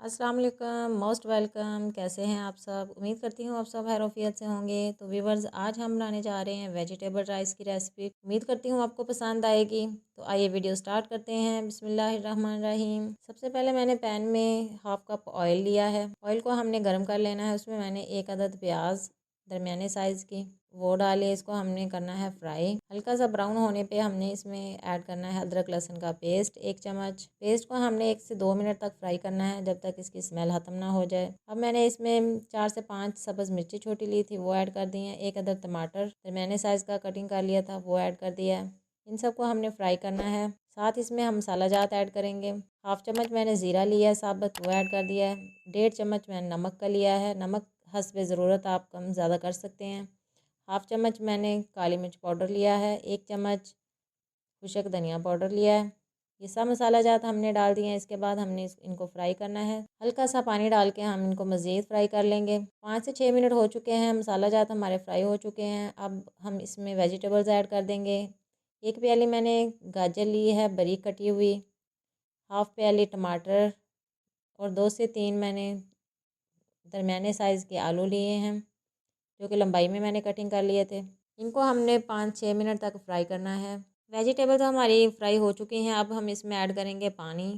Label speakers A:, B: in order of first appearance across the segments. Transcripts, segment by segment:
A: अस्सलाम वालेकुम, most welcome. कैसे हैं आप सब? उम्मीद करती हूँ आप सब खैर से होंगे। तो व्यूवर्स, आज हम बनाने जा रहे हैं वेजिटेबल राइस की रेसिपी। उम्मीद करती हूँ आपको पसंद आएगी। तो आइए वीडियो स्टार्ट करते हैं। बिस्मिल्लाहिर्रहमानिर्रहीम। सबसे पहले मैंने पैन में हाफ़ कप ऑयल लिया है। ऑयल को हमने गर्म कर लेना है। उसमें मैंने एक अदद प्याज दरमियाने साइज़ की वो डाले। इसको हमने करना है फ्राई। हल्का सा ब्राउन होने पे हमने इसमें ऐड करना है अदरक लहसुन का पेस्ट 1 चम्मच। पेस्ट को हमने 1 से 2 मिनट तक फ्राई करना है, जब तक इसकी स्मेल ख़त्म ना हो जाए। अब मैंने इसमें 4 से 5 सब्ज़ मिर्ची छोटी ली थी, वो ऐड कर दी हैं। एक अदर टमाटर मैंने साइज़ का कटिंग कर लिया था, वो ऐड कर दिया है। इन सबको हमने फ्राई करना है। साथ इसमें हम मसाला जात ऐड करेंगे। हाफ़ चम्मच मैंने ज़ीरा लिया है साबुत, वो ऐड कर दिया है। 1.5 चम्मच मैंने नमक का लिया है। नमक हस्बे ज़रूरत आप कम ज़्यादा कर सकते हैं। हाफ़ चम्मच मैंने काली मिर्च पाउडर लिया है। 1 चम्मच खुशक धनिया पाउडर लिया है। ये सब मसाला जात हमने डाल दिए हैं। इसके बाद हमने इनको फ्राई करना है। हल्का सा पानी डाल के हम इनको मज़ीद फ्राई कर लेंगे। 5 से 6 मिनट हो चुके हैं। मसाला जात हमारे फ्राई हो चुके हैं। अब हम इसमें वेजिटेबल्स ऐड कर देंगे। 1 प्याली मैंने गाजर ली है बारीक कटी हुई। हाफ़ प्याली टमाटर और 2 से 3 मैंने दरमियाने साइज़ के आलू लिए हैं, जो कि लंबाई में मैंने कटिंग कर लिए थे। इनको हमने 5-6 मिनट तक फ्राई करना है। वेजिटेबल तो हमारी फ्राई हो चुकी हैं। अब हम इसमें ऐड करेंगे पानी,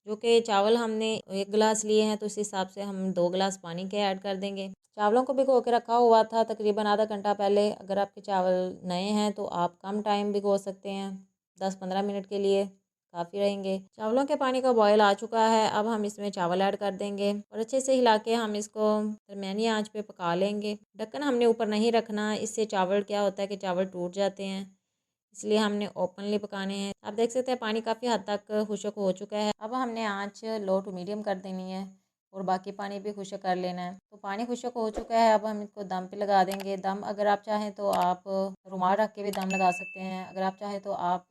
A: जो कि चावल हमने 1 गिलास लिए हैं, तो इस हिसाब से हम 2 गिलास पानी के ऐड कर देंगे। चावलों को भिगो के रखा हुआ था तकरीबन आधा घंटा पहले। अगर आपके चावल नए हैं तो आप कम टाइम भिगो सकते हैं, 10-15 मिनट के लिए काफ़ी रहेंगे। चावलों के पानी का बॉयल आ चुका है। अब हम इसमें चावल ऐड कर देंगे और अच्छे से हिला के हम इसको दरमियानी आंच पे पका लेंगे। ढक्कन हमने ऊपर नहीं रखना, इससे चावल क्या होता है कि चावल टूट जाते हैं, इसलिए हमने ओपनली पकाने हैं। आप देख सकते हैं पानी काफ़ी हद तक खुश्क हो चुका है। अब हमने आंच लो टू मीडियम कर देनी है और बाकी पानी भी खुश्क कर लेना है। तो पानी खुश्क हो चुका है। अब हम इसको दम पे लगा देंगे। दम अगर आप चाहें तो आप रुमाल रख के भी दम लगा सकते हैं। अगर आप चाहें तो आप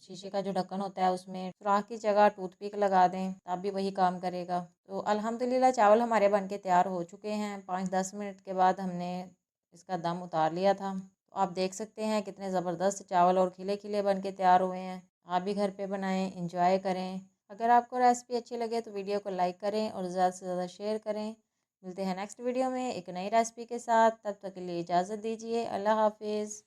A: शीशे का जो ढक्कन होता है उसमें सुराख की जगह टूथपिक लगा दें, तब भी वही काम करेगा। तो अल्हम्दुलिल्लाह चावल हमारे बनके तैयार हो चुके हैं। 5-10 मिनट के बाद हमने इसका दम उतार लिया था। तो आप देख सकते हैं कितने ज़बरदस्त चावल और खिले खिले बन के तैयार हुए हैं। आप भी घर पे बनाएं, इंजॉय करें। अगर आपको रेसिपी अच्छी लगे तो वीडियो को लाइक करें और ज़्यादा से ज़्यादा शेयर करें। मिलते हैं नेक्स्ट वीडियो में एक नई रेसिपी के साथ। तब तक के लिए इजाज़त दीजिए। अल्लाह हाफिज़।